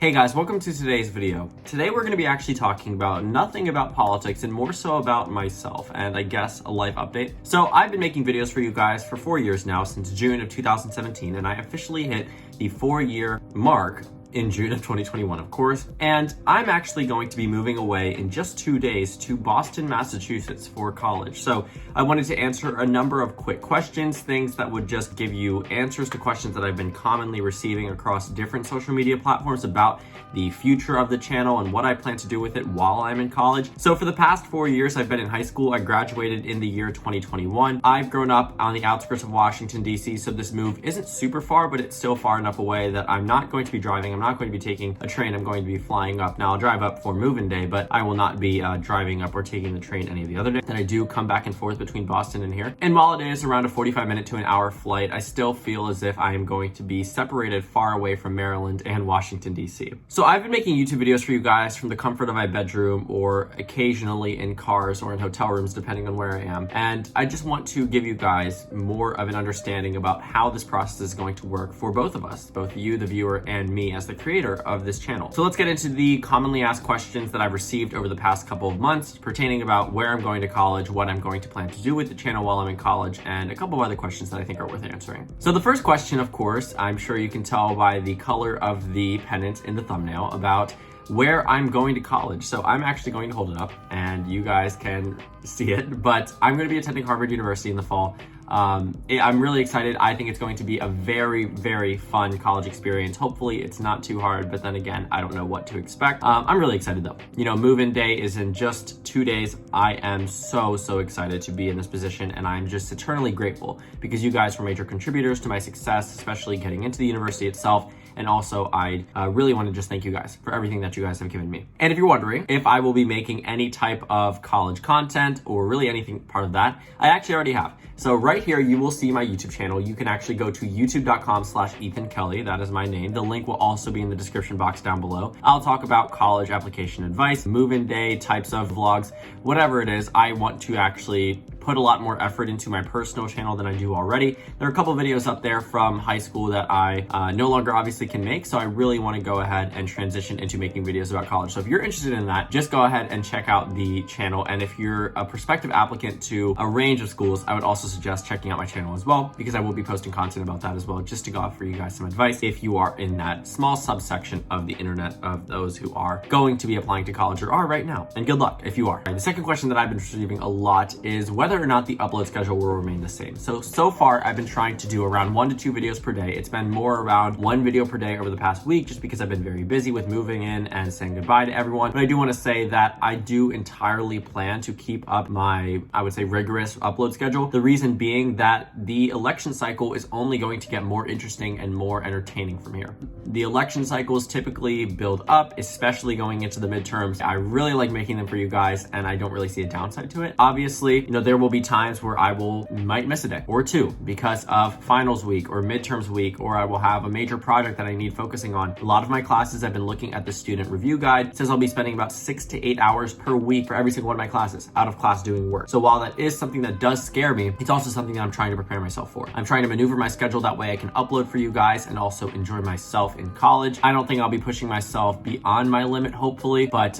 Hey guys, welcome to today's video. Today we're going to be actually talking about nothing about politics and more so about myself and I guess a life update. So I've been making videos for you guys for 4 years now, since June of 2017, and I officially hit the 4-year mark in June of 2021, of course. And I'm actually going to be moving away in just 2 days to Boston, Massachusetts for college. So I wanted to answer a number of quick questions, things that would just give you answers to questions that I've been commonly receiving across different social media platforms about the future of the channel and what I plan to do with it while I'm in college. So for the past 4 years, I've been in high school. I graduated in the year 2021. I've grown up on the outskirts of Washington, D.C., so this move isn't super far, but it's still far enough away that I'm not going to be driving. I'm not going to be taking a train. I'm going to be flying up. Now I'll drive up for move-in day, but I will not be driving up or taking the train any of the other days. And I do come back and forth between Boston and here. And while it is around a 45-minute to an hour flight, I still feel as if I am going to be separated far away from Maryland and Washington, D.C. So I've been making YouTube videos for you guys from the comfort of my bedroom or occasionally in cars or in hotel rooms, depending on where I am. And I just want to give you guys more of an understanding about how this process is going to work for both of us, both you, the viewer, and me as the creator of this channel. So let's get into the commonly asked questions that I've received over the past couple of months pertaining about where I'm going to college, what I'm going to plan to do with the channel while I'm in college, and a couple of other questions that I think are worth answering. So the first question, of course, I'm sure you can tell by the color of the pennant in the thumbnail, about where I'm going to college. So I'm actually going to hold it up and you guys can see it, but I'm going to be attending Harvard University in the fall. I'm really excited. I think it's going to be a very, very fun college experience. Hopefully it's not too hard, but then again, I don't know what to expect. I'm really excited though. You know, move-in day is in just 2 days. I am so excited to be in this position, and I'm just eternally grateful because you guys were major contributors to my success, especially getting into the university itself. And also, I really want to just thank you guys for everything that you guys have given me. And if you're wondering if I will be making any type of college content or really anything part of that, I actually already have. So right here, you will see my YouTube channel. You can actually go to youtube.com/EthanKelly. That is my name. The link will also be in the description box down below. I'll talk about college application advice, move-in day, types of vlogs, whatever it is. I want to actually put a lot more effort into my personal channel than I do already. There are a couple videos up there from high school that I no longer obviously can make, so I really want to go ahead and transition into making videos about college. So if you're interested in that, just go ahead and check out the channel. And if you're a prospective applicant to a range of schools, I would also suggest checking out my channel as well, because I will be posting content about that as well, just to offer you guys some advice if you are in that small subsection of the internet of those who are going to be applying to college or are right now. And good luck if you are. The second question that I've been receiving a lot is whether or not the upload schedule will remain the same. So far, I've been trying to do around 1 to 2 videos per day. It's been more around 1 video per day over the past week, just because I've been very busy with moving in and saying goodbye to everyone. But I do want to say that I do entirely plan to keep up my, I would say, rigorous upload schedule. The reason being that the election cycle is only going to get more interesting and more entertaining from here. The election cycles typically build up, especially going into the midterms. I really like making them for you guys, and I don't really see a downside to it. Obviously, you know, there will be times where I might miss a day or 2 because of finals week or midterms week, or I will have a major project that I need focusing on. A lot of my classes, I've been looking at the student review guide. It says I'll be spending about 6 to 8 hours per week for every single one of my classes out of class doing work. So while that is something that does scare me, it's also something that I'm trying to prepare myself for. I'm trying to maneuver my schedule that way I can upload for you guys and also enjoy myself in college. I don't think I'll be pushing myself beyond my limit, hopefully, but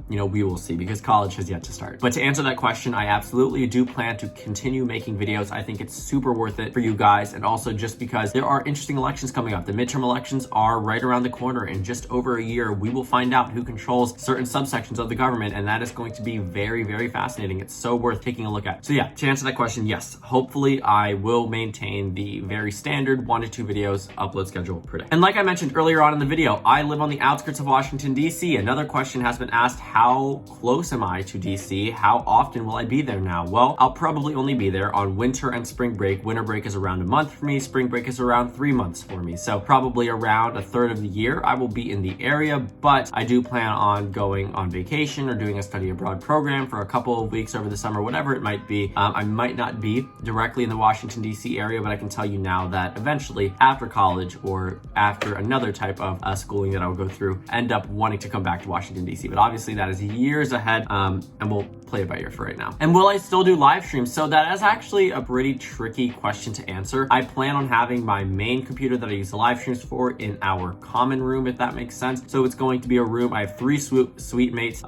you know, we will see, because college has yet to start. But to answer that question, I absolutely do plan to continue making videos. I think it's super worth it for you guys, and also just because there are interesting elections coming up. The midterm elections are right around the corner. In just over a year, we will find out who controls certain subsections of the government, and that is going to be very, very fascinating. It's so worth taking a look at. So yeah, to answer that question, yes, hopefully I will maintain the very standard 1 to 2 videos upload schedule per day. And like I mentioned earlier on in the video, I live on the outskirts of Washington, D.C. Another question has been asked, how close am I to D.C.? How often will I be there now? Well, I'll probably only be there on winter and spring break. Winter break is around a month for me. Spring break is around 3 months for me. So probably around a third of the year I will be in the area, but I do plan on going on vacation or doing a study abroad program for a couple of weeks over the summer, whatever it might be. I might not be directly in the Washington, D.C. area, but I can tell you now that eventually after college or after another type of schooling that I'll go through, end up wanting to come back to Washington, D.C. But obviously that is years ahead, and we'll play it by ear for right now. And will I still do live streams? So that is actually a pretty tricky question to answer. I plan on having my main computer that I use the live streams for in our common room, if that makes sense. So it's going to be a room. I have 3 suite mates.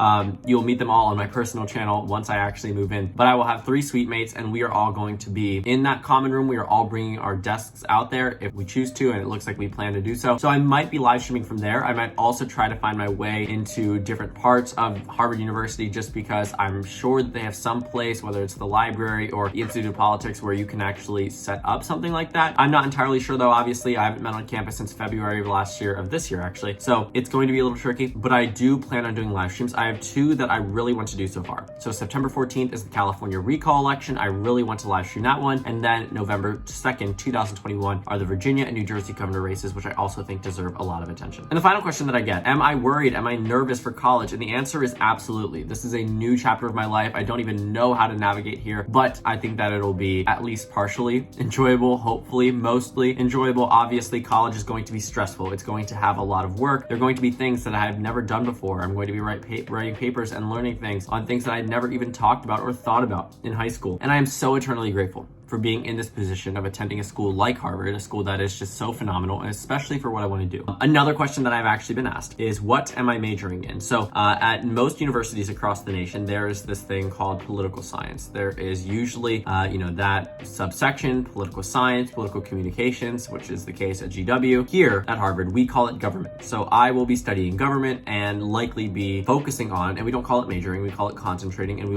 You'll meet them all on my personal channel once I actually move in, but I will have 3 suite mates and we are all going to be in that common room. We are all bringing our desks out there if we choose to, and it looks like we plan to do so. So I might be live streaming from there. I might also try to find my way into different parts of Harvard University, just because I'm sure that they have some place, whether it's the library or the Institute of Politics, where you can actually set up something like that. I'm not entirely sure though. Obviously, I haven't been on campus since February of this year actually. So it's going to be a little tricky, but I do plan on doing live streams. I have 2 that I really want to do so far. So September 14th is the California recall election. I really want to live stream that one. And then November 2nd, 2021 are the Virginia and New Jersey governor races, which I also think deserve a lot of attention. And the final question that I get, am I worried? Am I nervous for college? And the answer is absolutely. This is a new chapter of my life. I don't even know how to navigate here, but I think that it'll be at least partially enjoyable, hopefully mostly enjoyable. Obviously, college is going to be stressful. It's going to have a lot of work. There are going to be things that I have never done before. I'm going to be writing papers and learning things on things that I never even talked about or thought about in high school. And I am so eternally grateful for being in this position of attending a school like Harvard, a school that is just so phenomenal, and especially for what I want to do. Another question that I've actually been asked is, what am I majoring in? So at most universities across the nation, there is this thing called political science. There is usually, that subsection, political science, political communications, which is the case at GW. Here at Harvard, we call it government. So I will be studying government and likely be focusing on, and we don't call it majoring, we call it concentrating, and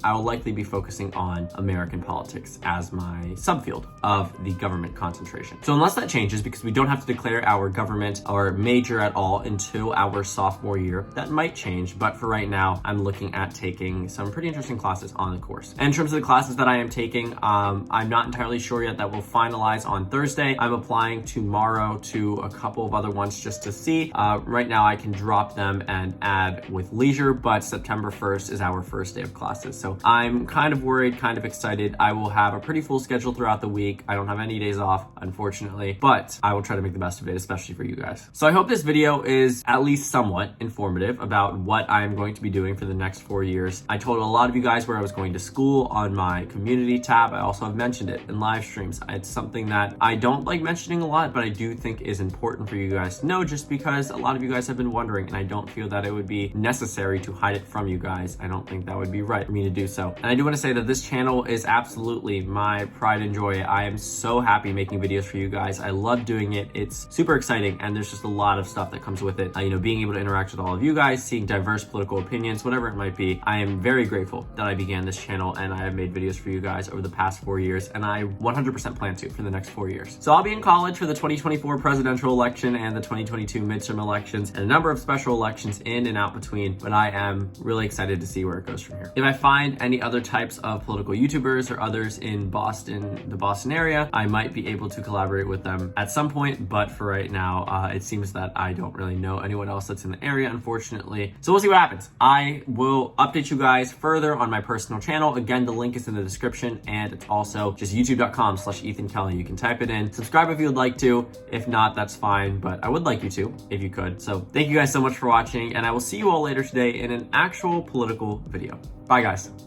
I will likely be focusing on American politics as my subfield of the government concentration. So unless that changes, because we don't have to declare our government or major at all until our sophomore year, that might change. But for right now, I'm looking at taking some pretty interesting classes on the course. And in terms of the classes that I am taking, I'm not entirely sure yet. That will finalize on Thursday. I'm applying tomorrow to a couple of other ones just to see. Right now I can drop them and add with leisure, but September 1st is our first day of classes. So I'm kind of worried, kind of excited. I will have a pretty full schedule throughout the week. I don't have any days off, unfortunately, but I will try to make the best of it, especially for you guys. So I hope this video is at least somewhat informative about what I'm going to be doing for the next 4 years. I told a lot of you guys where I was going to school on my community tab. I also have mentioned it in live streams. It's something that I don't like mentioning a lot, but I do think is important for you guys to know, just because a lot of you guys have been wondering, and I don't feel that it would be necessary to hide it from you guys. I don't think that would be right for me to do so. And I do want to say that this channel is absolutely my pride and joy. I am so happy making videos for you guys. I love doing it. It's super exciting, and there's just a lot of stuff that comes with it. Being able to interact with all of you guys, seeing diverse political opinions, whatever it might be. I am very grateful that I began this channel and I have made videos for you guys over the past 4 years, and I 100% plan to for the next 4 years. So I'll be in college for the 2024 presidential election and the 2022 midterm elections, and a number of special elections in and out between, but I am really excited to see where it goes from here. If I find any other types of political YouTubers or others in Boston, the Boston area, I might be able to collaborate with them at some point, but for right now, it seems that I don't really know anyone else that's in the area, unfortunately. So we'll see what happens. I will update you guys further on my personal channel. Again, the link is in the description, and it's also just youtube.com/Ethan Kelly. You can type it in. Subscribe if you would like to. If not, that's fine, but I would like you to if you could. So thank you guys so much for watching, and I will see you all later today in an actual political video. Bye, guys.